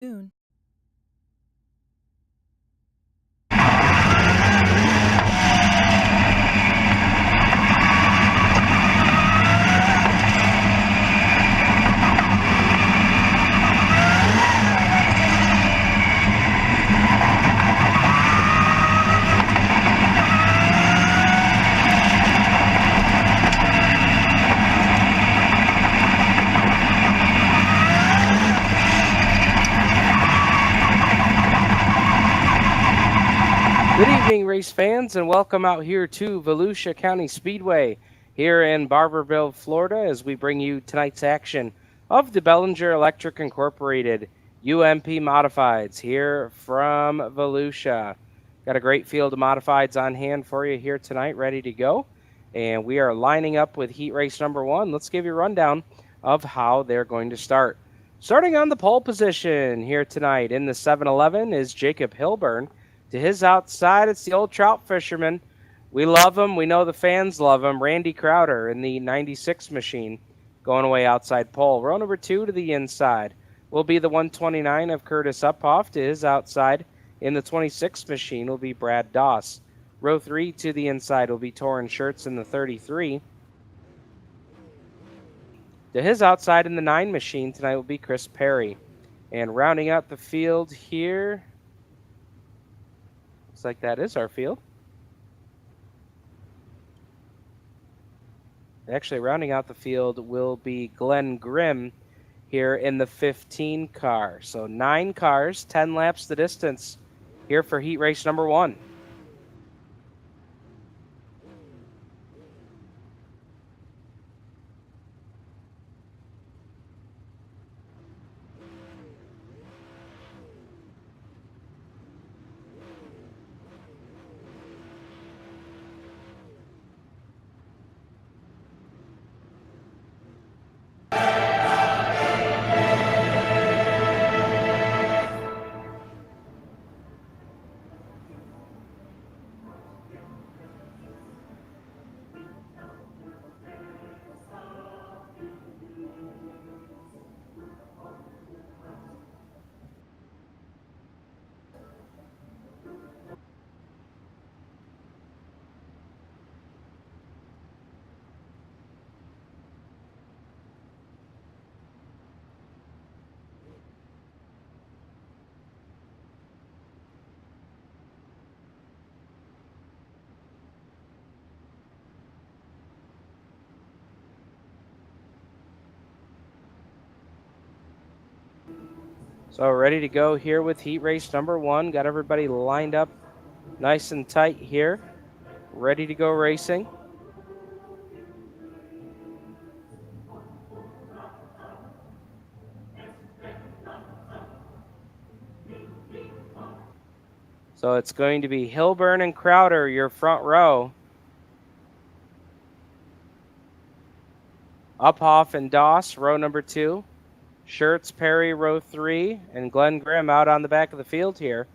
Soon. Good evening, race fans, and welcome out here to Volusia County Speedway here in Barberville, Florida, as we bring you tonight's action of the Bellinger Electric Incorporated UMP Modifieds here from Volusia. Got a great field of modifieds on hand for you here tonight, ready to go. And we are lining up with heat race number 1. Let's give you a rundown of how they're going to start. Starting on the pole position here tonight in the 7-Eleven is Jacob Hilburn. To his outside, it's the old trout fisherman. We love him. We know the fans love him. Randy Crowder in the 96 machine going away outside pole. Row number 2 to the inside will be the 129 of Curtis Uphoff. To his outside in the 26 machine will be Brad Doss. Row 3 to the inside will be Torrin Shirts in the 33. To his outside in the 9 machine tonight will be Chris Perry. And rounding out the field here, looks like that is our field. Actually, rounding out the field will be Glenn Grimm here in the 15 car. So 9 cars, 10 laps the distance here for heat race number 1. So ready to go here with heat race number 1. Got everybody lined up nice and tight here. Ready to go racing. So it's going to be Hilburn and Crowder, your front row. Uphoff and Doss, row number 2. Shirts, Perry, row 3. And Glenn Grimm out on the back of the field here.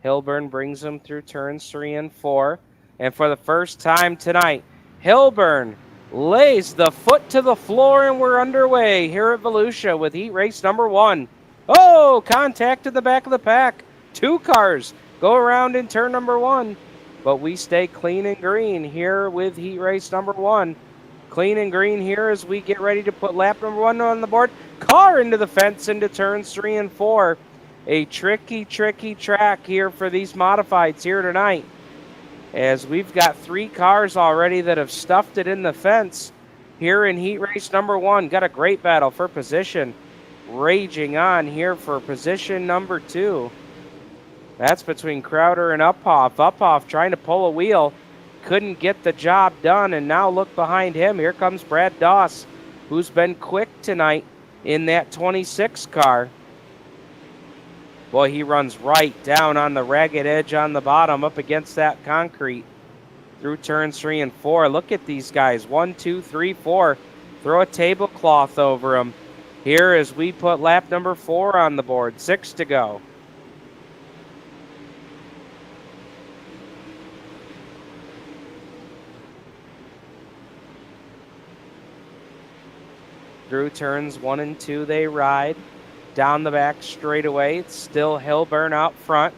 Hilburn brings them through turns 3 and 4. And for the first time tonight, Hilburn lays the foot to the floor, and we're underway here at Volusia with heat race number 1. Oh, contact in the back of the pack. 2 cars go around in turn number 1. But we stay clean and green here with heat race number 1. Clean and green here as we get ready to put lap number 1 on the board. Car into the fence into turns 3 and 4. A tricky track here for these modifieds here tonight, as we've got 3 cars already that have stuffed it in the fence here in heat race number 1. Got a great battle for position raging on here for position number 2. That's between Crowder and Uphoff. Uphoff trying to pull a wheel, couldn't get the job done, and now look behind him. Here comes Brad Doss, who's been quick tonight in that 26 car. Boy, he runs right down on the ragged edge on the bottom up against that concrete through turns 3 and 4. Look at these guys. 1, 2, 3, 4. Throw a tablecloth over them here as we put lap number 4 on the board. 6 to go. Through turns 1 and 2 they ride. down the back straightaway. It's still Hilburn out front.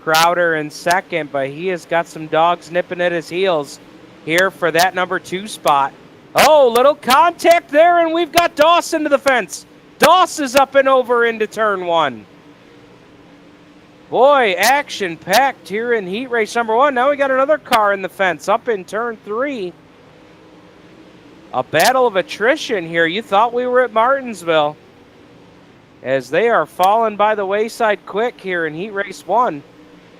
Crowder in second, but he has got some dogs nipping at his heels here for that number 2 spot. Oh, little contact there, and we've got Doss into the fence. Doss is up and over into turn 1. Boy, action-packed here in heat race number 1. Now we got another car in the fence up in turn 3. A battle of attrition here. You thought we were at Martinsville, as they are falling by the wayside quick here in heat race 1.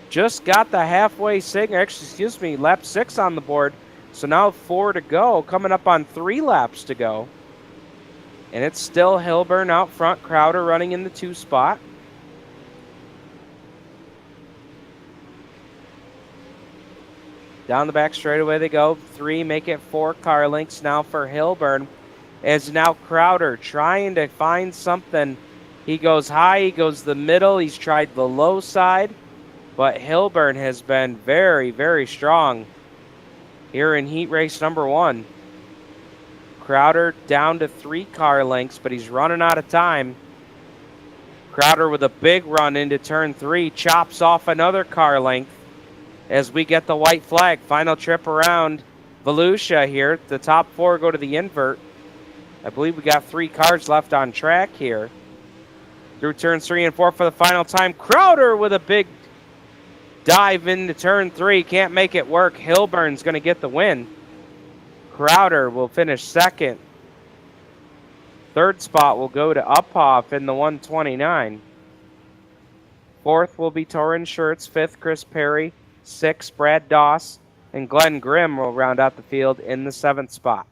Just got the halfway signal, lap 6 on the board. So now 4 to go, coming up on 3 laps to go. And it's still Hilburn out front, Crowder running in the 2 spot. Down the back straightaway they go. 3, make it 4 car lengths now for Hilburn. As now Crowder trying to find something. He goes high, he goes the middle, he's tried the low side. But Hilburn has been very, very strong here in heat race number 1. Crowder down to 3 car lengths, but he's running out of time. Crowder with a big run into turn 3, chops off another car length as we get the white flag. Final trip around Volusia here. The top 4 go to the invert. I believe we got 3 cars left on track here. Through turns 3 and 4 for the final time. Crowder with a big dive into turn 3. Can't make it work. Hilburn's going to get the win. Crowder will finish second. Third spot will go to Uphoff in the 129. Fourth will be Torrin Schertz. Fifth, Chris Perry. Sixth, Brad Doss. And Glenn Grimm will round out the field in the 7th spot.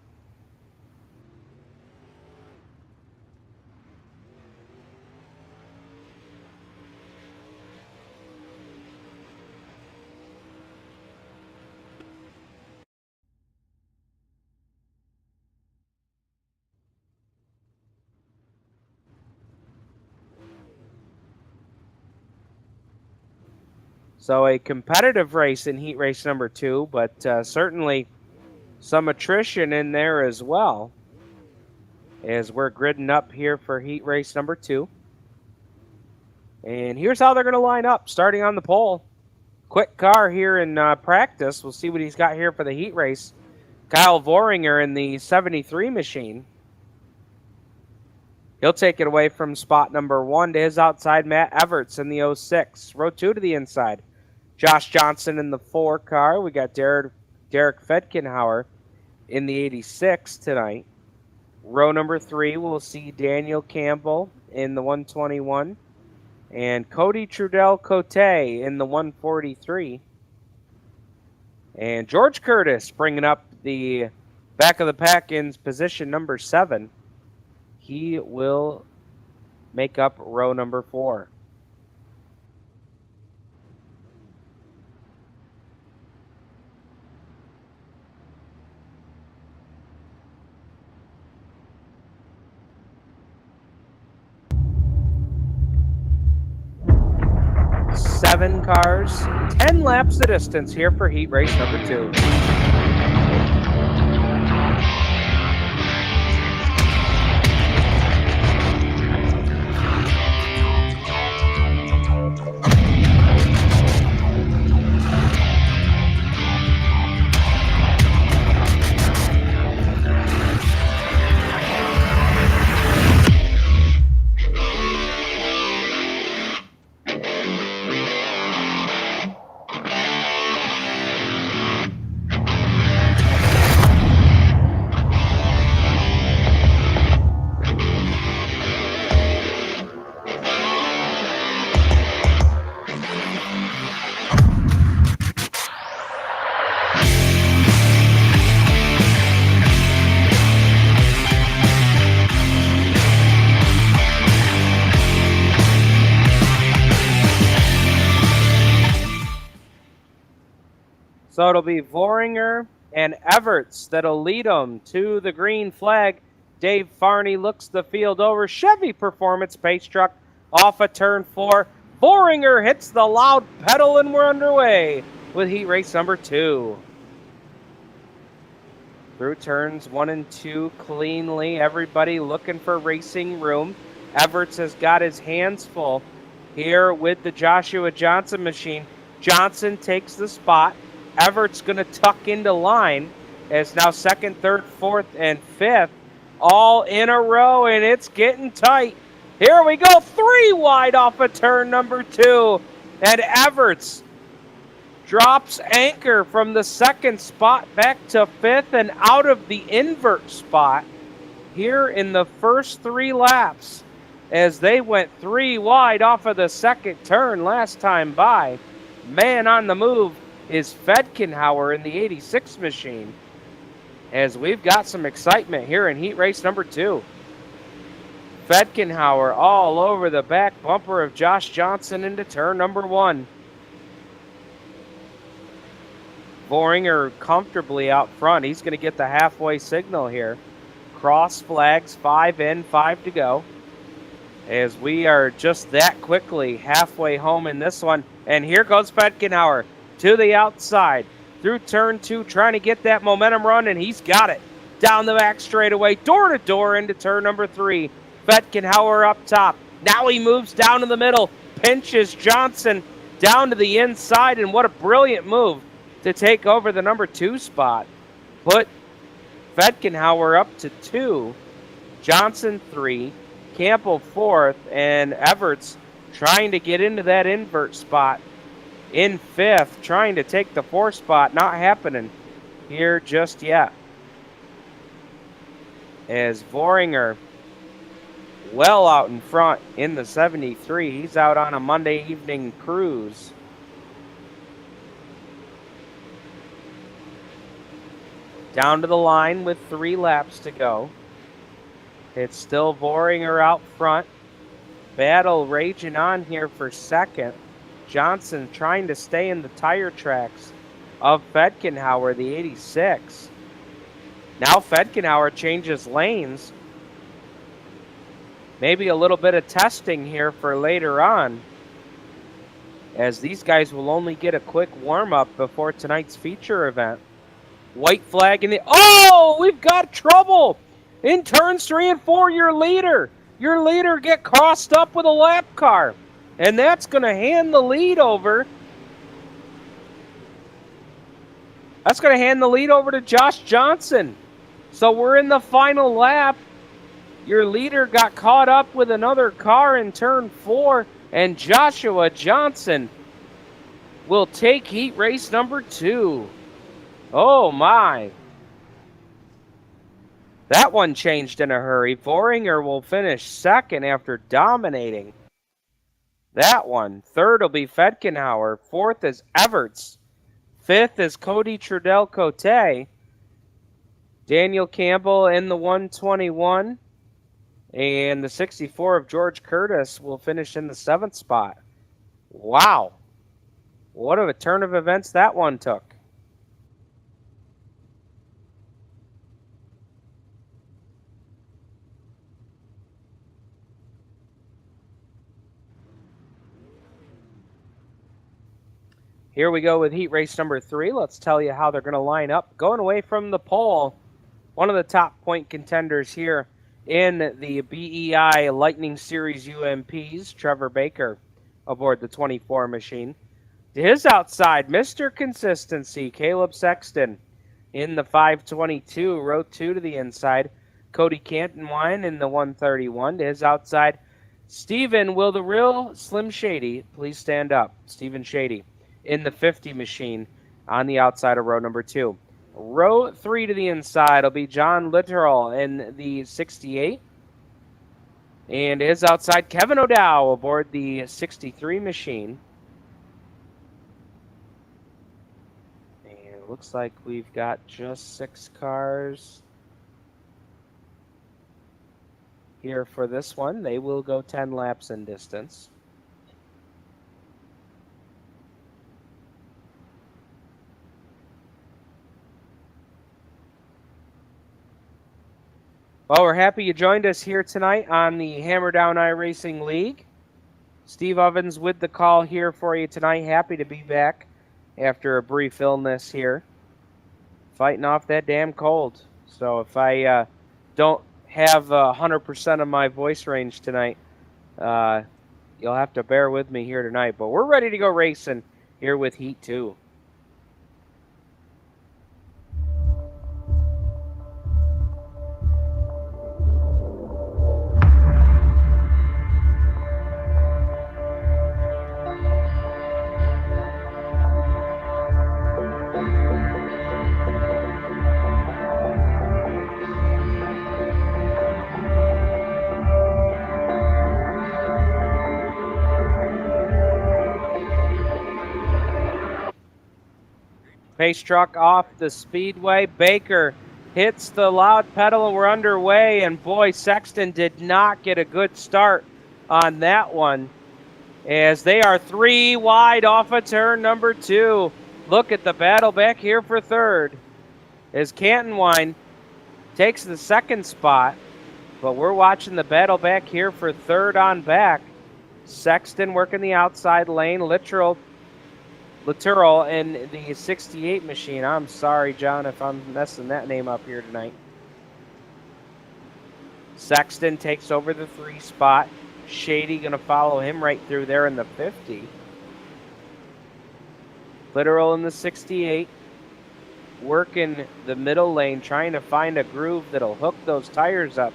So a competitive race in heat race number 2, but certainly some attrition in there as well, as we're gridding up here for heat race number 2. And here's how they're going to line up, starting on the pole. Quick car here in practice. We'll see what he's got here for the heat race. Kyle Voringer in the 73 machine. He'll take it away from spot number 1 to his outside. Matt Everts in the 06. Row 2 to the inside. Josh Johnson in the 4 car. We got Derek Fedkenhauer in the 86 tonight. Row number 3, we'll see Daniel Campbell in the 121. And Cody Trudell Cote in the 143. And George Curtis bringing up the back of the pack in position number 7. He will make up row number 4. Seven cars, 10 laps the distance here for heat race number 2. So it'll be Voringer and Everts that'll lead them to the green flag. Dave Farney looks the field over. Chevy Performance Pace Truck off a turn 4. Voringer hits the loud pedal, and we're underway with heat race number 2. Through turns 1 and 2 cleanly. Everybody looking for racing room. Everts has got his hands full here with the Joshua Johnson machine. Johnson takes the spot. Everts going to tuck into line as now second, third, fourth, and fifth all in a row, and it's getting tight. Here we go, 3 wide off of turn number 2, and Everts drops anchor from the second spot back to fifth and out of the invert spot here in the first 3 laps as they went 3 wide off of the second turn last time by. Man on the move is Fedkenhauer in the 86 machine as we've got some excitement here in heat race number 2. Fedkenhauer all over the back bumper of Josh Johnson into turn number 1. Voringer comfortably out front. He's going to get the halfway signal here. Cross flags, 5 in, 5 to go. As we are just that quickly halfway home in this one. And here goes Fedkenhauer to the outside through turn 2, trying to get that momentum run, and he's got it. Down the back straightaway, door to door into turn number 3. Fedkenhauer up top. Now he moves down to the middle, pinches Johnson down to the inside, and what a brilliant move to take over the number 2 spot. Put Fedkenhauer up to 2, Johnson 3, Campbell 4th, and Everts trying to get into that invert spot in 5th, trying to take the 4th spot. Not happening here just yet. As Voringer well out in front in the 73. He's out on a Monday evening cruise. Down to the line with 3 laps to go. It's still Voringer out front. Battle raging on here for second. Johnson trying to stay in the tire tracks of Fedkenhauer, the 86. Now Fedkenhauer changes lanes. Maybe a little bit of testing here for later on, as these guys will only get a quick warm-up before tonight's feature event. White flag in the... Oh, we've got trouble! In turns 3 and 4, your leader get crossed up with a lap car. And that's going to hand the lead over. That's going to hand the lead over to Josh Johnson. So we're in the final lap. Your leader got caught up with another car in turn 4. And Joshua Johnson will take heat race number 2. Oh, my. That one changed in a hurry. Voringer will finish second after dominating that one. Third will be Fedkenhauer. 4th is Everts. 5th is Cody Trudell-Cote. Daniel Campbell in the 121. And the 64 of George Curtis will finish in the 7th spot. Wow. What of a turn of events that one took. Here we go with heat race number 3. Let's tell you how they're going to line up. Going away from the pole, one of the top point contenders here in the BEi Lightning Series UMPs, Trevor Baker, aboard the 24 machine. To his outside, Mr. Consistency, Caleb Sexton in the 522, row 2 to the inside. Cody Cantonwine in the 131. To his outside, Stephen, will the real Slim Shady please stand up? Stephen Shady in the 50 machine on the outside of row number 2. Row 3 to the inside will be John Littoral in the 68. And his outside, Kevin O'Dow aboard the 63 machine. And it looks like we've got just 6 cars here for this one. They will go 10 laps in distance. Well, we're happy you joined us here tonight on the Hammer Down iRacing League. Steve Ovens with the call here for you tonight. Happy to be back after a brief illness here. Fighting off that damn cold. So if I don't have 100% of my voice range tonight, You'll have to bear with me here tonight, but we're ready to go racing here with Heat 2. Pace truck off the speedway. Baker hits the loud pedal and we're underway. And boy, Sexton did not get a good start on that one, as they are 3 wide off of turn number 2. Look at the battle back here for third, as Cantonwine takes the second spot. But we're watching the battle back here for third on back. Sexton working the outside lane. Literal in the 68 machine. I'm sorry, John, if I'm messing that name up here tonight. Sexton takes over the 3 spot. Shady going to follow him right through there in the 50. Literal in the 68. Working the middle lane, trying to find a groove that'll hook those tires up.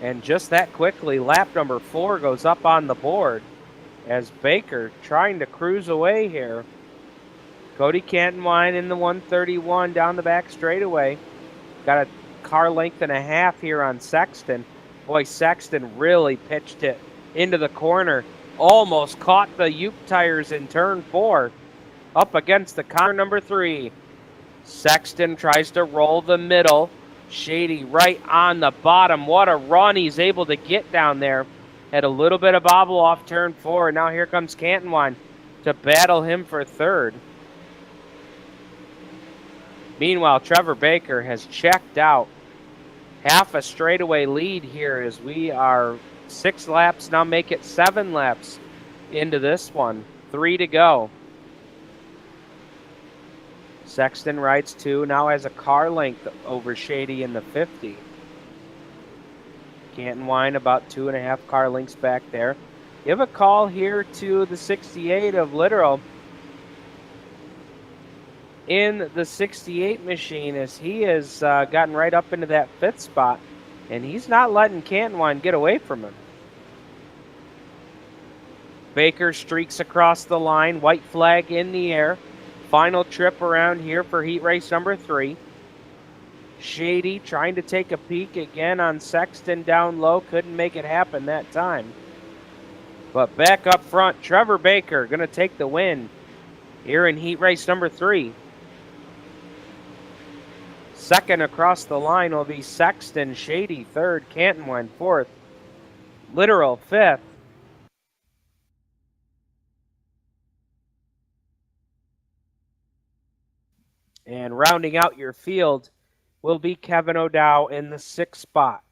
And just that quickly, lap number 4 goes up on the board as Baker trying to cruise away here. Cody Cantonwine in the 131 down the back straightaway. Got a car length and a half here on Sexton. Boy, Sexton really pitched it into the corner. Almost caught the UP tires in turn 4. Up against the car number 3. Sexton tries to roll the middle. Shady right on the bottom. What a run he's able to get down there. Had a little bit of bobble off turn 4. And now here comes Cantonwine to battle him for third. Meanwhile, Trevor Baker has checked out. Half a straightaway lead here as we are 6 laps, now make it 7 laps into this one. 3 to go. Sexton rides 2, now has a car length over Shady in the 50. Cantonwine about 2.5 car lengths back there. Give a call here to the 68 of Literal in the 68 machine, as he has gotten right up into that 5th spot, and he's not letting Cantonwine get away from him. Baker streaks across the line, white flag in the air. Final trip around here for heat race number 3. Shady trying to take a peek again on Sexton down low. Couldn't make it happen that time. But back up front, Trevor Baker going to take the win here in heat race number 3. Second across the line will be Sexton. Shady third. Cantonwine 4th. Literal 5th. And rounding out your field will be Kevin O'Dow in the 6th spot.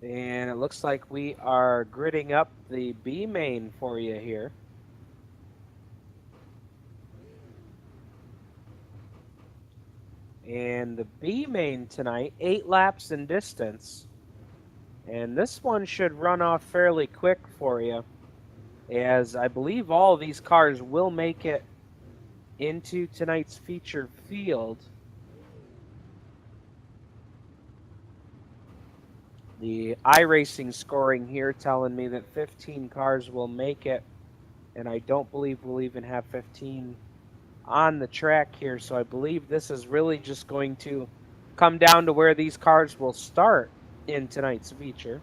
And it looks like we are gridding up the B main for you here. And the B main tonight, 8 laps in distance. And this one should run off fairly quick for you, as I believe all of these cars will make it into tonight's feature field. The Iracing scoring here telling me that 15 cars will make it, and I don't believe we'll even have 15 on the track here, so I believe this is really just going to come down to where these cars will start in tonight's feature.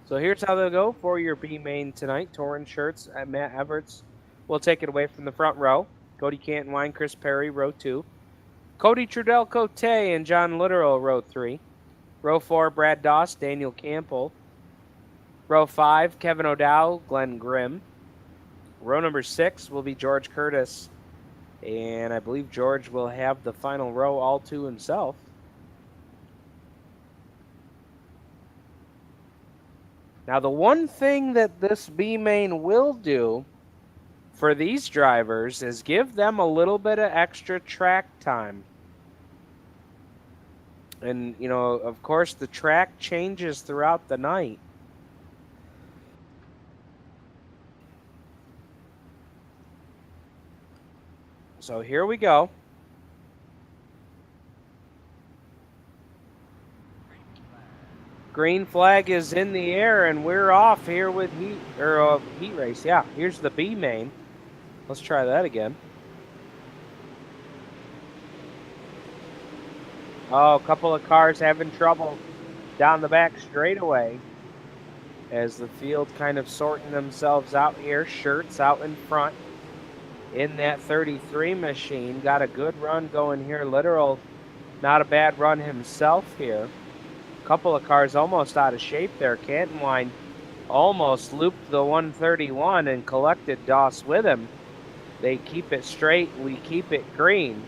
So here's how they'll go for your B main tonight. Torrin Shirts and Matt Everts will take it away from the front row. Cody Cantonwine, Chris Perry, row 2. Cody Trudell Cote and John Literal, row 3. Row 4, Brad Doss, Daniel Campbell. Row 5, Kevin O'Dowd, Glenn Grimm. Row number 6 will be George Curtis. And I believe George will have the final row all to himself. Now, the one thing that this B main will do for these drivers is give them a little bit of extra track time. And, you know, of course, the track changes throughout the night. So here we go. Green flag is in the air, and we're off here with heat race. Yeah, here's the B main. Let's try that again. Oh, a couple of cars having trouble down the back straightaway as the field kind of sorting themselves out here. Shirts out in front in that 33 machine. Got a good run going here. Literal, not a bad run himself here. Couple of cars almost out of shape there. Cantonwine almost looped the 131 and collected Doss with him. They keep it straight. We keep it green.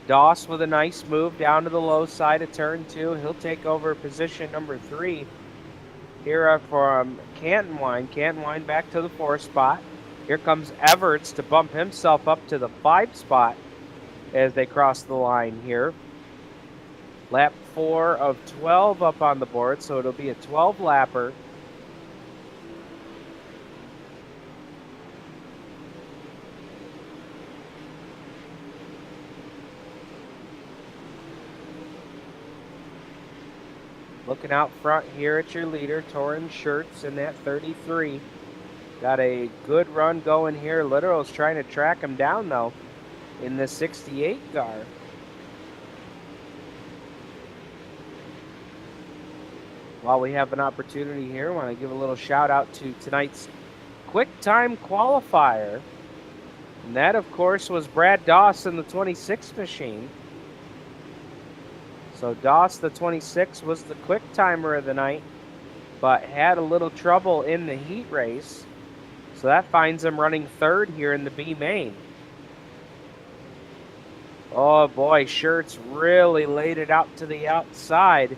Doss with a nice move down to the low side of turn 2. He'll take over position number 3 here from Cantonwine. Cantonwine back to the 4 spot. Here comes Everts to bump himself up to the 5 spot as they cross the line here. Lap 4 of 12 up on the board, so it'll be a 12-lapper. Looking out front here at your leader, Torrin Shirts in that 33. Got a good run going here. Literal's trying to track him down, though, in the 68 car. While we have an opportunity here, I want to give a little shout out to tonight's quick time qualifier. And that, of course, was Brad Doss in the 26 machine. So Doss, the 26, was the quick timer of the night, but had a little trouble in the heat race. So that finds him running 3rd here in the B main. Oh boy, Shirts really laid it out to the outside.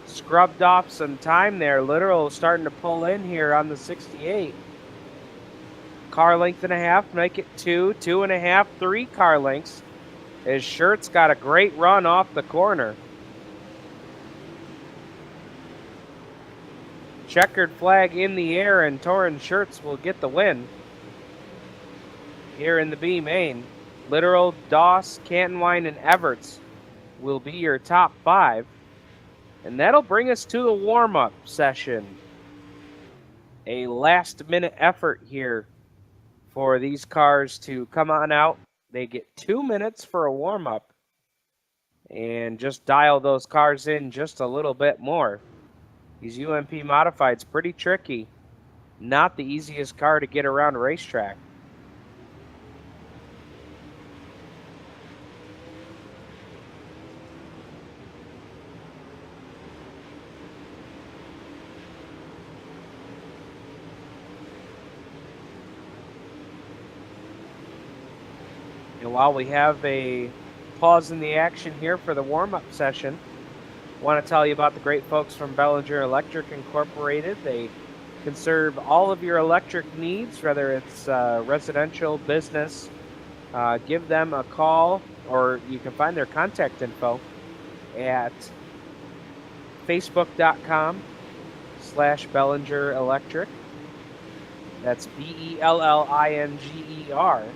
Scrubbed off some time there. Literal starting to pull in here on the 68. Car length and a half, make it 2, 2.5, 3 car lengths. As Shirts got a great run off the corner. Checkered flag in the air, and Torrin Shirts will get the win here in the B main. Literal, Doss, Cantonwine, and Everts will be your top 5. And that'll bring us to the warm-up session. A last-minute effort here for these cars to come on out. They get 2 minutes for a warm-up. And just dial those cars in just a little bit more. These UMP Modifieds, pretty tricky. Not the easiest car to get around a racetrack. And while we have a pause in the action here for the warm-up session, I want to tell you about the great folks from Bellinger Electric Incorporated. They can serve all of your electric needs, whether it's residential, business. Give them a call, or you can find their contact info at facebook.com/Bellinger Electric. That's BELLINGER.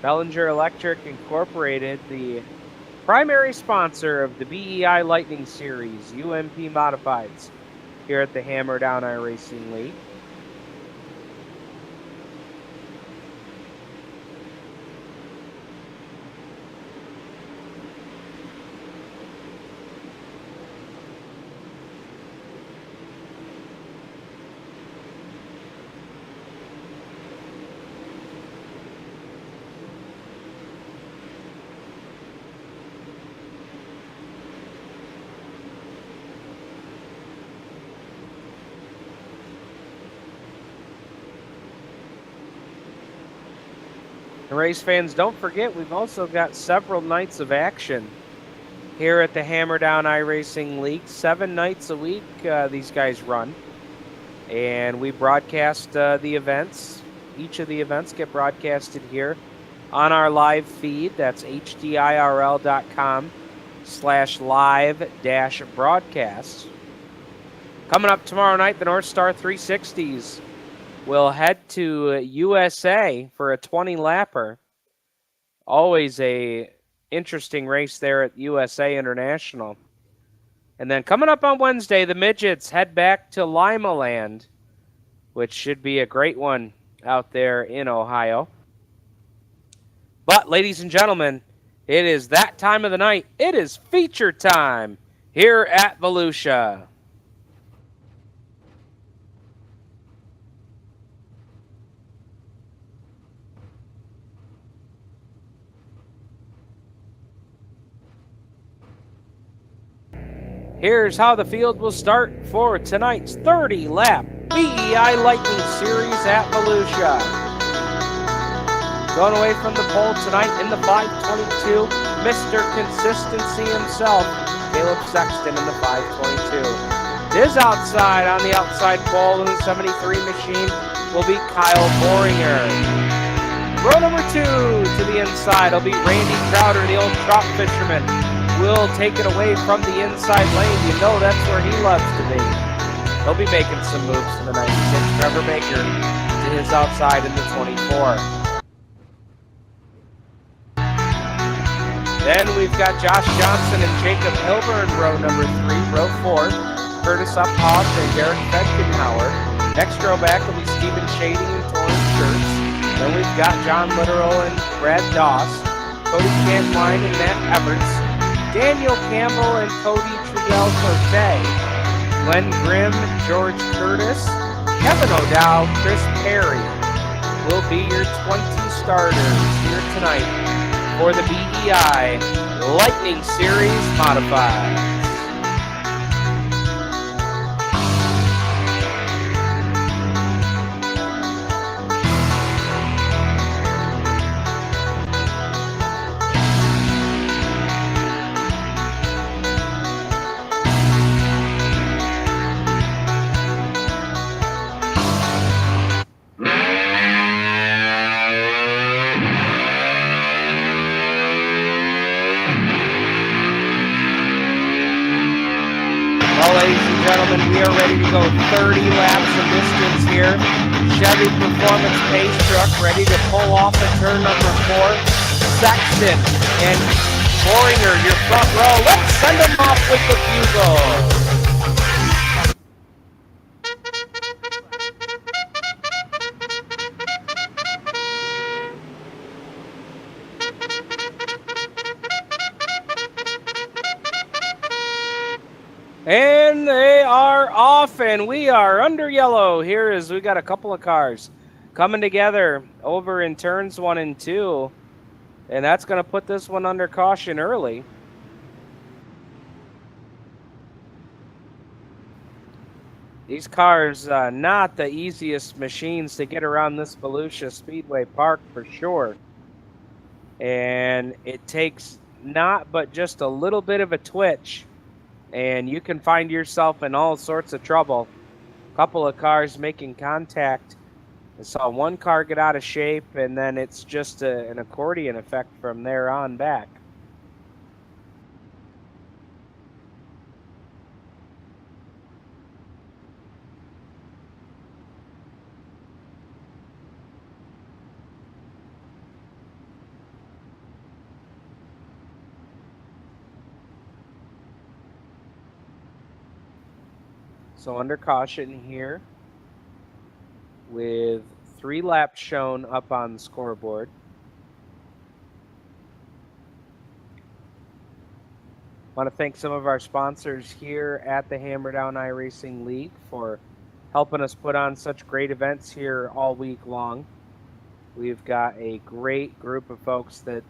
Bellinger Electric Incorporated, the primary sponsor of the BEi Lightning Series, UMP Modifieds, here at the Hammer Down Iracing League. race fans, don't forget we've also got several nights of action here at the Hammer Down iRacing League. 7 nights a week these guys run. And we broadcast the events. Each of the events get broadcasted here on our live feed. That's hdirl.com/live-broadcast. Coming up tomorrow night, the North Star 360s will head to USA for a 20-lapper. Always a interesting race there at USA International. And then coming up on Wednesday, the midgets head back to Lima Land, which should be a great one out there in Ohio. But, ladies and gentlemen, it is that time of the night. It is feature time here at Volusia. Here's how the field will start for tonight's 30-lap BEi Lightning Series at Volusia. Going away from the pole tonight in the 522, Mr. Consistency himself, Caleb Sexton in the 522. His outside on the outside pole in the 73 machine will be Kyle Boringer. Row number 2 to the inside will be Randy Crowder, the old trout fisherman. Will take it away from the inside lane. You know that's where he loves to be. He'll be making some moves in the 96. Trevor Baker to his outside in the 24. Then we've got Josh Johnson and Jacob Hilburn, row number 3. Row 4, Curtis Uphoff and Derek Fedgenhauer. Next row back will be Stephen Shading and Torrance Shirts. Then we've got John Literal and Brad Doss, Cody Campline and Matt Everts, Daniel Campbell and Cody Trudell-Cote, Glenn Grimm, George Curtis, Kevin O'Dowd, Chris Perry will be your 20 starters here tonight for the BEi Lightning Series Modified. We are ready to go 30 laps of distance here. Chevy Performance Pace Truck ready to pull off at turn number 4. Sexton and Boringer, your front row. Let's send them off with the bugle. And they are off, and we are under yellow. Here is, we got a couple of cars coming together over in turns 1 and 2. And that's going to put this one under caution early. These cars, not the easiest machines to get around this Volusia Speedway Park for sure. And it takes not but just a little bit of a twitch, and you can find yourself in all sorts of trouble. A couple of cars making contact. I saw one car get out of shape, and then it's just an accordion effect from there on back. So under caution here with 3 laps shown up on the scoreboard. I want to thank some of our sponsors here at the Hammer Down iRacing League for helping us put on such great events here all week long. We've got a great group of folks that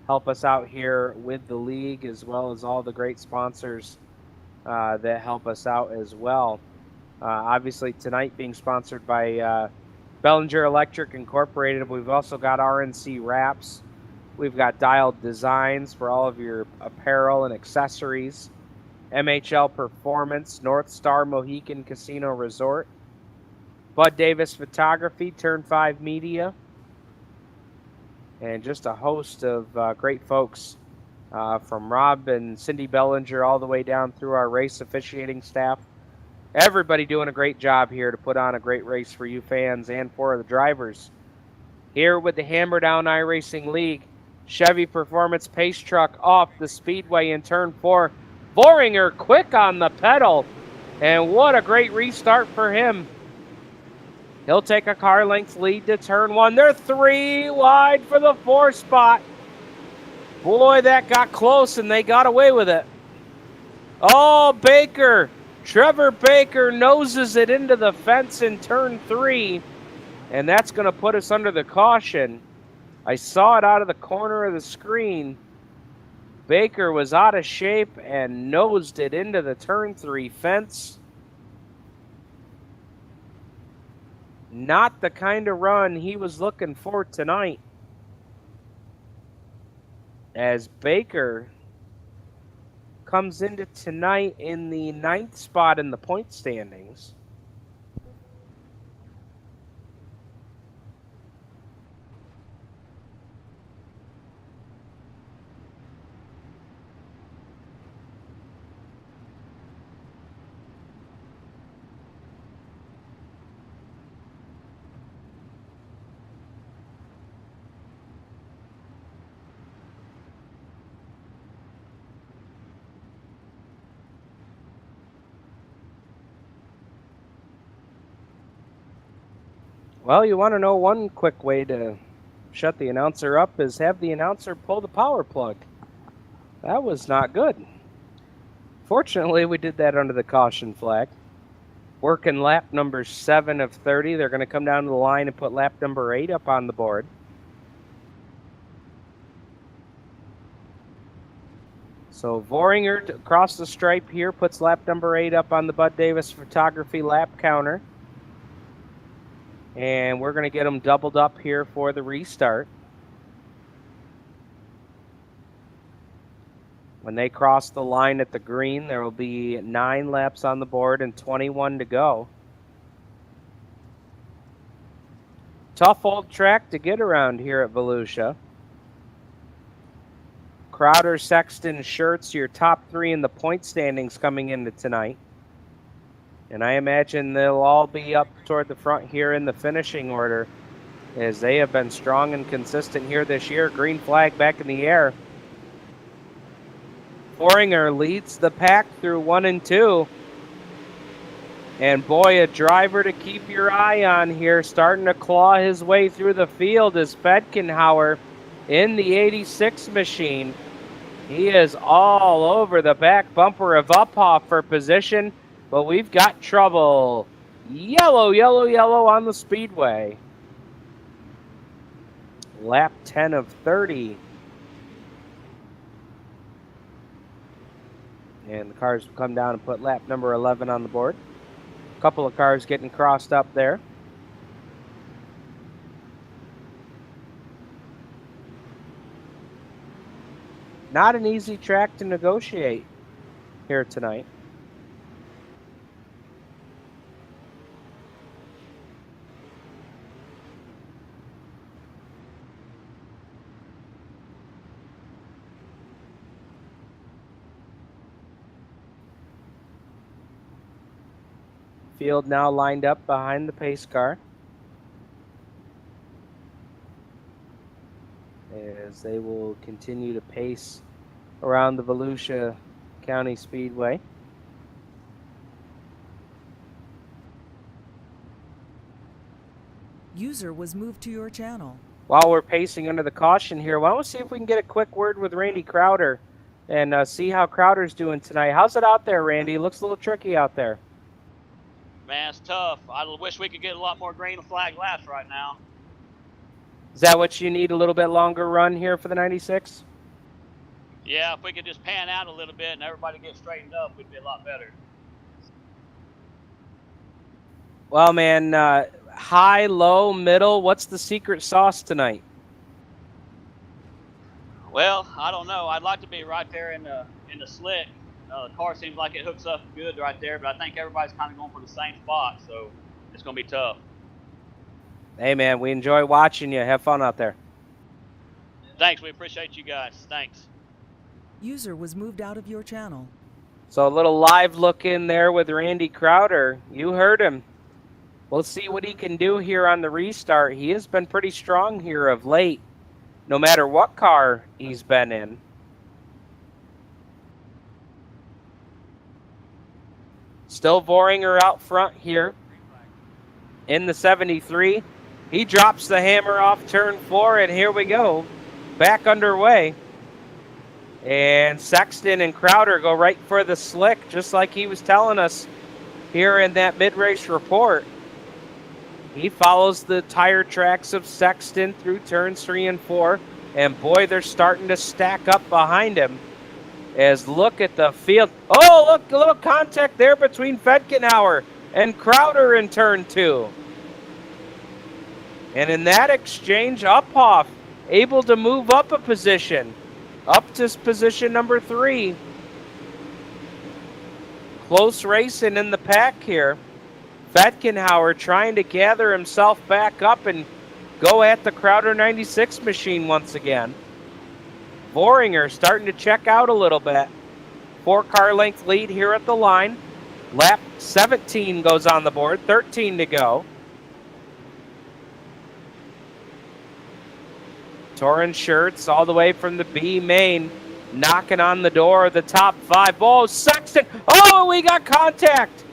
help us out here with the league, as well as all the great sponsors that help us out as well. Obviously tonight being sponsored by Bellinger Electric Incorporated. We've also got RNC wraps. We've got dialed designs for all of your apparel and accessories. MHL Performance, North Star Mohican Casino Resort. Bud Davis Photography, Turn 5 Media. And just a host of great folks from Rob and Cindy Bellinger all the way down through our race officiating staff. Everybody doing a great job here to put on a great race for you fans and for the drivers. Here with the Hammer Down iRacing League, Chevy Performance Pace Truck off the speedway in turn 4. Voringer quick on the pedal, and what a great restart for him. He'll take a car length lead to turn 1. They're 3 wide for the 4 spot. Boy, that got close, and they got away with it. Oh, Baker. Trevor Baker noses it into the fence in turn 3, and that's going to put us under the caution. I saw it out of the corner of the screen. Baker was out of shape and nosed it into the turn 3 fence. Not the kind of run he was looking for tonight, as Baker comes into tonight in the 9th spot in the point standings. Well, you want to know one quick way to shut the announcer up is have the announcer pull the power plug. That was not good. Fortunately, we did that under the caution flag. Working lap number 7 of 30. They're going to come down to the line and put lap number 8 up on the board. So Voringer across the stripe here puts lap number 8 up on the Bud Davis Photography lap counter. And we're going to get them doubled up here for the restart. When they cross the line at the green, there will be 9 laps on the board and 21 to go. Tough old track to get around here at Volusia. Crowder, Sexton, Schertz, your top 3 in the point standings coming into tonight. And I imagine they'll all be up toward the front here in the finishing order, as they have been strong and consistent here this year. Green flag back in the air. Voringer leads the pack through 1 and 2. And boy, a driver to keep your eye on here, starting to claw his way through the field, is Fedkenhauer in the 86 machine. He is all over the back bumper of Uphoff for position. But we've got trouble. Yellow, yellow, yellow on the speedway. Lap 10 of 30. And the cars will come down and put lap number 11 on the board. A couple of cars getting crossed up there. Not an easy track to negotiate here tonight. Field now lined up behind the pace car, as they will continue to pace around the Volusia County Speedway. User was moved to your channel. While we're pacing under the caution here, why don't we see if we can get a quick word with Randy Crowder and see how Crowder's doing tonight. How's it out there, Randy? It looks a little tricky out there. Man, it's tough. I wish we could get a lot more green flag laps right now. Is that what you need, a little bit longer run here for the 96? Yeah, if we could just pan out a little bit and everybody get straightened up, we'd be a lot better. Well, man, high, low, middle? What's the secret sauce tonight? Well, I don't know. I'd like to be right there in the slick. The car seems like it hooks up good right there, but I think everybody's kind of going for the same spot, so it's going to be tough. Hey, man, we enjoy watching you. Have fun out there. Thanks. We appreciate you guys. Thanks. User was moved out of your channel. So a little live look in there with Randy Crowder. You heard him. We'll see what he can do here on the restart. He has been pretty strong here of late, no matter what car he's been in. Still Voringer out front here in the 73. He drops the hammer off turn 4, and here we go. Back underway. And Sexton and Crowder go right for the slick, just like he was telling us here in that mid-race report. He follows the tire tracks of Sexton through turns 3 and 4, and boy, they're starting to stack up behind him. As look at the field. Oh, look, a little contact there between Fedkenhauer and Crowder in turn 2. And in that exchange, Uphoff able to move up a position, up to position number 3. Close racing in the pack here. Fedkenhauer trying to gather himself back up and go at the Crowder 96 machine once again. Voringer starting to check out a little bit. 4-car length lead here at the line. Lap 17 goes on the board, 13 to go. Torrin Shirts all the way from the B main, knocking on the door of the top 5. Oh, Sexton! Oh, we got contact!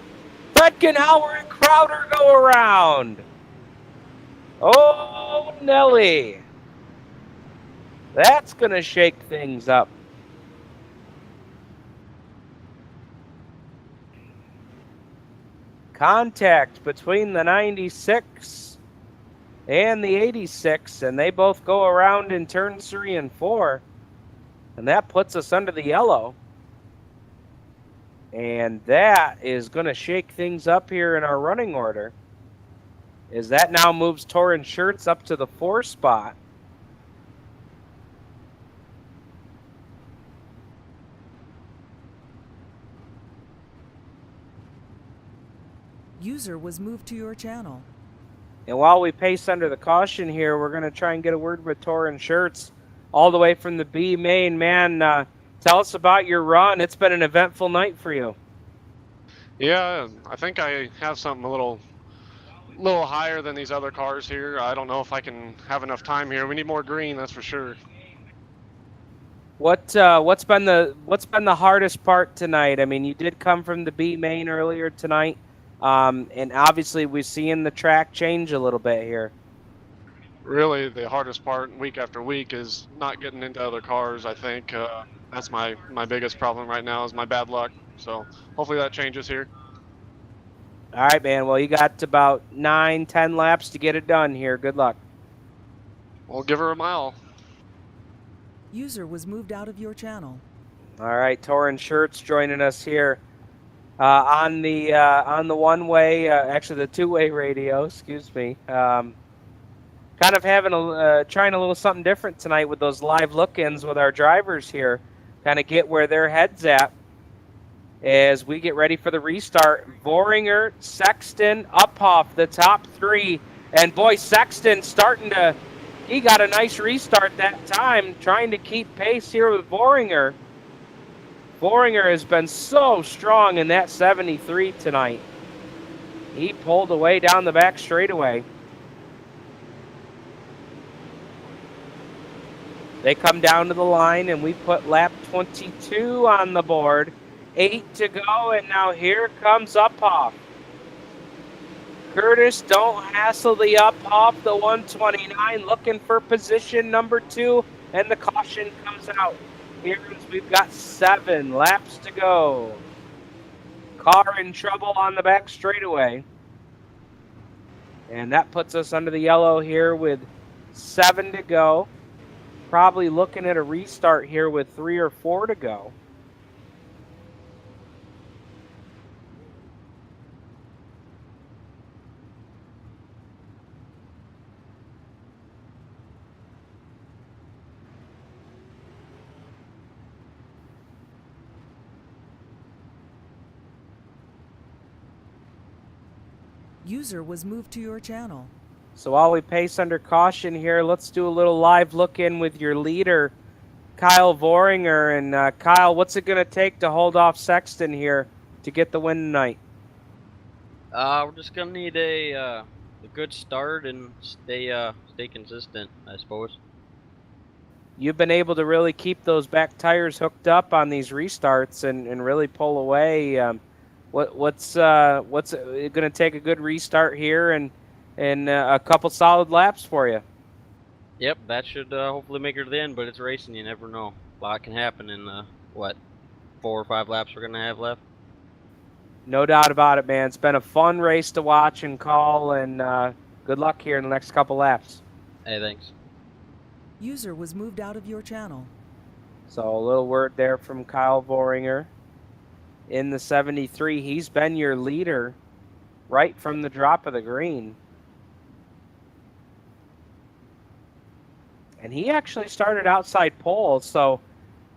Fedkenhauer and Crowder go around. Oh, Nelly. That's going to shake things up. Contact between the 96 and the 86, and they both go around in turns 3 and 4. And that puts us under the yellow. And that is going to shake things up here in our running order. As that now moves Torrin Shirts up to the 4 spot. User was moved to your channel. And while we pace under the caution here, we're going to try and get a word with Torrin Shirts all the way from the B main. Man, tell us about your run. It's been an eventful night for you. Yeah, I think I have something a little higher than these other cars here. I don't know if I can have enough time here. We need more green, that's for sure. What's been the hardest part tonight? I mean, you did come from the B main earlier tonight, and obviously we're seeing the track change a little bit here. Really, the hardest part week after week is not getting into other cars. I think that's my biggest problem right now is my bad luck. So hopefully that changes here. All right, man. Well, you got about 9-10 laps to get it done here. Good luck. We'll give her a mile. User was moved out of your channel. All right, Torrin Shirts joining us here on the one-way, actually the two-way radio. Excuse me. Kind of having trying a little something different tonight with those live look-ins with our drivers here. Kind of get where their head's at as we get ready for the restart. Voringer, Sexton, Uphoff, the top 3. And boy, Sexton he got a nice restart that time, trying to keep pace here with Voringer. Voringer has been so strong in that 73 tonight. He pulled away down the back straightaway. They come down to the line, and we put lap 22 on the board. 8 to go, and now here comes Uphoff. Curtis, don't hassle the Uphoff, the 129, looking for position number 2, and the caution comes out. Here we've got 7 laps to go. Car in trouble on the back straightaway. And that puts us under the yellow here with 7 to go. Probably looking at a restart here with 3 or 4 to go. User was moved to your channel. So while we pace under caution here, let's do a little live look in with your leader, Kyle Voringer. And Kyle, what's it going to take to hold off Sexton here to get the win tonight? We're just gonna need a good start and stay consistent, I suppose. You've been able to really keep those back tires hooked up on these restarts and really pull away. What's it going to take a good restart here and a couple solid laps for you? Yep, that should hopefully make it to the end, but it's racing, you never know. A lot can happen in, 4 or 5 laps we're going to have left? No doubt about it, man. It's been a fun race to watch and call, and good luck here in the next couple laps. Hey, thanks. User was moved out of your channel. So a little word there from Kyle Voringer. In the 73, he's been your leader right from the drop of the green. And he actually started outside pole, so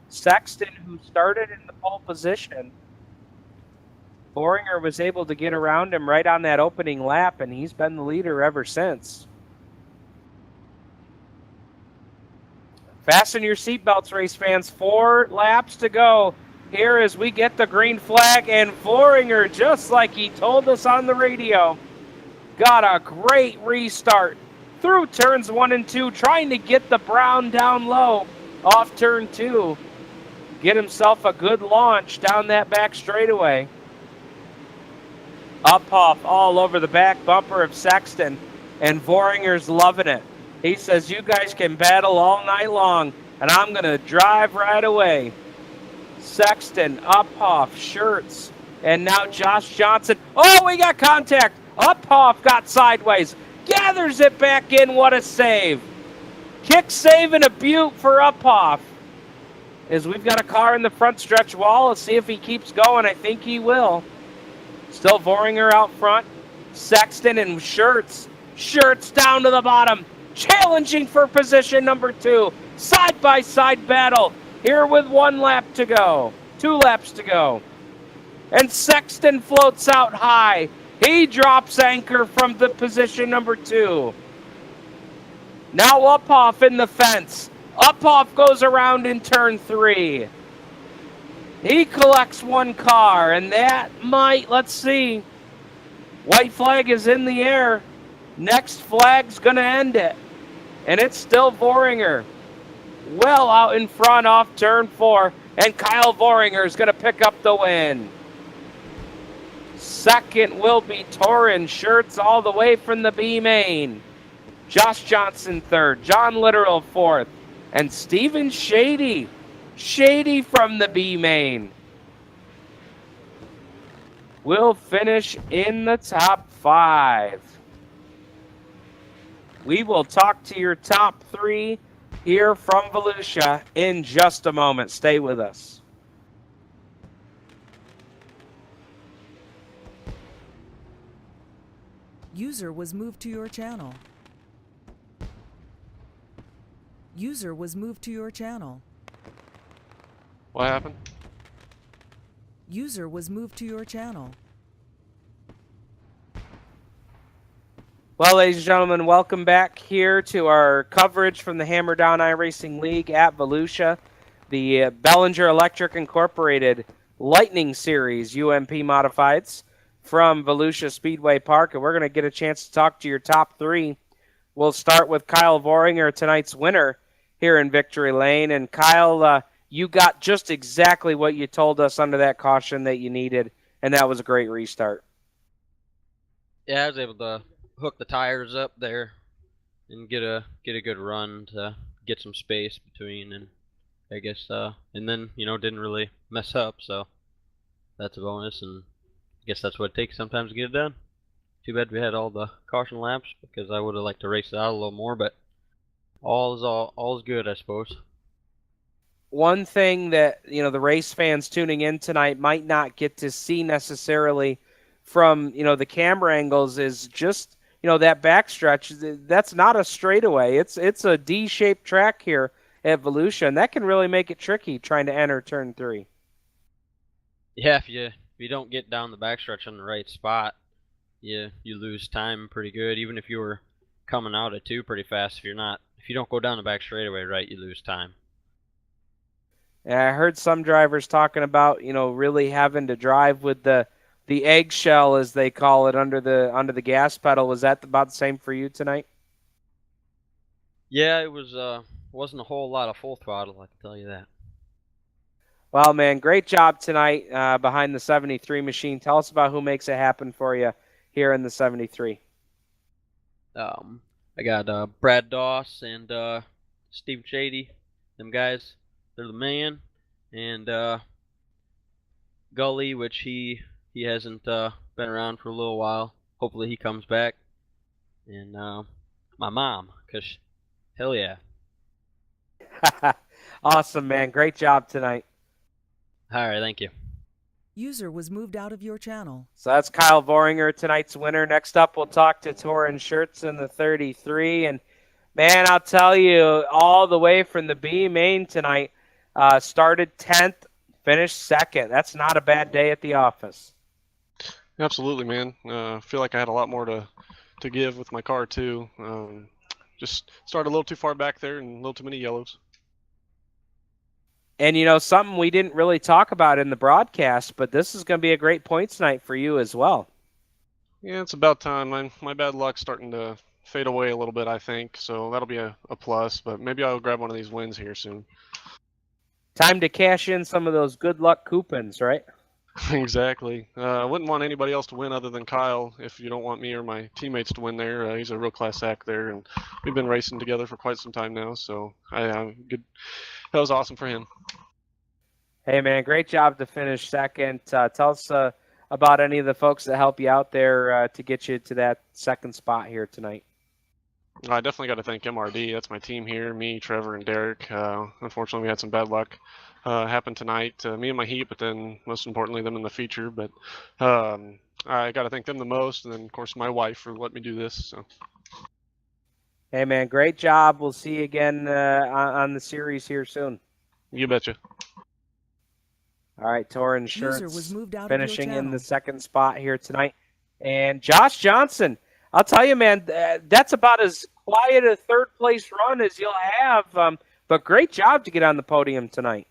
Sexton, who started in the pole position, Voringer was able to get around him right on that opening lap, and he's been the leader ever since. Fasten your seatbelts, race fans. 4 laps to go here as we get the green flag, and Voringer, just like he told us on the radio, got a great restart through turns 1 and 2, trying to get the brown down low off turn 2. Get himself a good launch down that back straightaway. Up off all over the back bumper of Sexton, and Voringer's loving it. He says, you guys can battle all night long, and I'm going to drive right away. Sexton, Uphoff, Schertz, and now Josh Johnson. Oh, we got contact. Uphoff got sideways. Gathers it back in. What a save. Kick save and a beaut for Uphoff. As we've got a car in the front stretch wall. Let's see if he keeps going. I think he will. Still Voringer out front. Sexton and Schertz. Schertz down to the bottom. Challenging for position number 2. Side-by-side battle. Here with 1 lap to go. 2 laps to go. And Sexton floats out high. He drops anchor from the position number 2. Now Uphoff in the fence. Uphoff goes around in turn 3. He collects 1 car, and that might, let's see. White flag is in the air. Next flag's going to end it. And it's still Voringer. Well out in front off turn 4. And Kyle Voringer is going to pick up the win. Second will be Torrin Schertz all the way from the B main. Josh Johnson third. John Literal fourth. And Steven Shady. Shady from the B main will finish in the top 5. We will talk to your top 3 here from Volusia in just a moment. Stay with us. User was moved to your channel. User was moved to your channel. What happened? User was moved to your channel. Well, ladies and gentlemen, welcome back here to our coverage from the Hammer Down iRacing League at Volusia, the Bellinger Electric Incorporated Lightning Series UMP Modifieds from Volusia Speedway Park, and we're going to get a chance to talk to your top 3. We'll start with Kyle Voringer, tonight's winner here in Victory Lane. And Kyle, you got just exactly what you told us under that caution that you needed, and that was a great restart. Yeah, I was able to hook the tires up there and get a good run to get some space between, and I guess and then didn't really mess up, so that's a bonus, and I guess that's what it takes sometimes to get it done. Too bad we had all the caution laps, because I would have liked to race it out a little more, but all is good, I suppose. One thing that the race fans tuning in tonight might not get to see necessarily from the camera angles is just that backstretch. That's not a straightaway. It's a D-shaped track here at Volusia, and that can really make it tricky trying to enter turn 3. Yeah, if you don't get down the backstretch on the right spot, you lose time pretty good. Even if you were coming out at 2 pretty fast, if you don't go down the back straightaway right, you lose time. And I heard some drivers talking about, really having to drive with the eggshell, as they call it, under the gas pedal. Was that about the same for you tonight? Yeah, it wasn't a whole lot of full throttle, I can tell you that. Well, man, great job tonight behind the 73 machine. Tell us about who makes it happen for you here in the 73. I got Brad Doss and Steve Shady. Them guys, they're the man. And Gully, which he hasn't been around for a little while. Hopefully he comes back. And my mom, because hell yeah. Awesome, man. Great job tonight. All right, thank you. User was moved out of your channel. So that's Kyle Voringer, tonight's winner. Next up, we'll talk to Torrin Schertz in the 33. And, man, I'll tell you, all the way from the B main tonight, started 10th, finished 2nd. That's not a bad day at the office. Absolutely, man. I feel like I had a lot more to give with my car, too. Just started a little too far back there and a little too many yellows. And, something we didn't really talk about in the broadcast, but this is going to be a great points night for you as well. Yeah, it's about time. My bad luck's starting to fade away a little bit, I think, so that'll be a plus, but maybe I'll grab one of these wins here soon. Time to cash in some of those good luck coupons, right? Exactly. I wouldn't want anybody else to win other than Kyle if you don't want me or my teammates to win there. He's a real class act there, and we've been racing together for quite some time now, so good. That was awesome for him. Hey, man, great job to finish 2nd. Tell us about any of the folks that help you out there to get you to that 2nd spot here tonight. I definitely got to thank MRD. That's my team here, me, Trevor, and Derek. Unfortunately, we had some bad luck happen tonight. Me and my heat, but then most importantly, them in the feature. But I got to thank them the most, and then, of course, my wife for letting me do this. So. Hey, man, great job. We'll see you again on the series here soon. You betcha. All right, Torrin User was Schertz moved out of your finishing in the channel. 2nd spot here tonight. And Josh Johnson, I'll tell you, man, that's about as quiet a 3rd place run as you'll have. But great job to get on the podium tonight.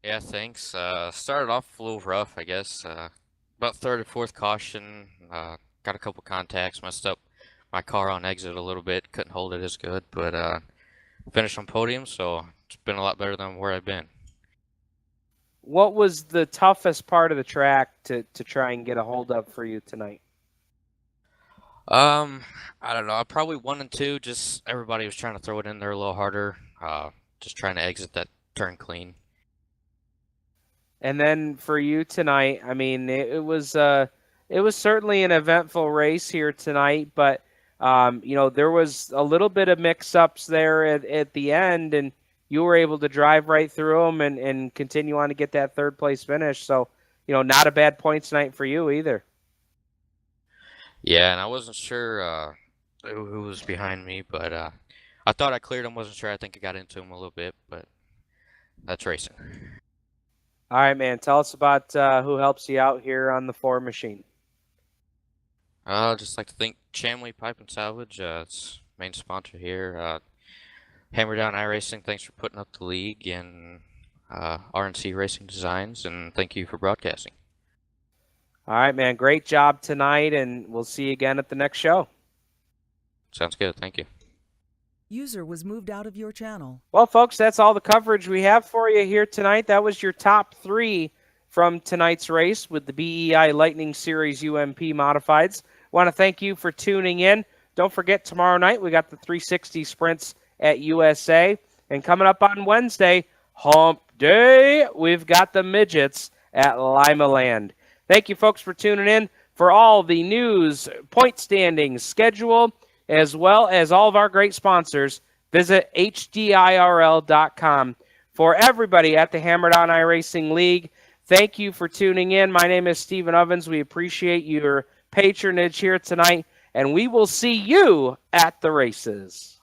Yeah, thanks. Started off a little rough, I guess. About 3rd or 4th caution. Got a couple contacts, messed up my car on exit a little bit. Couldn't hold it as good, but finished on podium, so it's been a lot better than where I've been. What was the toughest part of the track to try and get a hold of for you tonight? I don't know. Probably 1 and 2. Just everybody was trying to throw it in there a little harder. Just trying to exit that turn clean. And then for you tonight, I mean, it was certainly an eventful race here tonight, but there was a little bit of mix-ups there at the end, and you were able to drive right through them and continue on to get that 3rd place finish. So, not a bad points night for you either. Yeah, and I wasn't sure who was behind me, but I thought I cleared him. Wasn't sure. I think I got into him a little bit, but that's racing. All right, man. Tell us about who helps you out here on the 4 machine. I'd just like to thank Chamley Pipe and Salvage. It's main sponsor here. Hammer Down iRacing, thanks for putting up the league, and RNC Racing Designs, and thank you for broadcasting. All right, man. Great job tonight, and we'll see you again at the next show. Sounds good. Thank you. User was moved out of your channel. Well, folks, that's all the coverage we have for you here tonight. That was your top 3 from tonight's race with the BEi Lightning Series UMP Modifieds. Want to thank you for tuning in. Don't forget, tomorrow night we got the 360 sprints at USA. And coming up on Wednesday, Hump Day, we've got the midgets at Lima Land. Thank you, folks, for tuning in. For all the news, point standings, schedule, as well as all of our great sponsors, visit HDIRL.com. For everybody at the Hammered On iRacing League, thank you for tuning in. My name is Stephen Ovens. We appreciate your patronage here tonight, and we will see you at the races.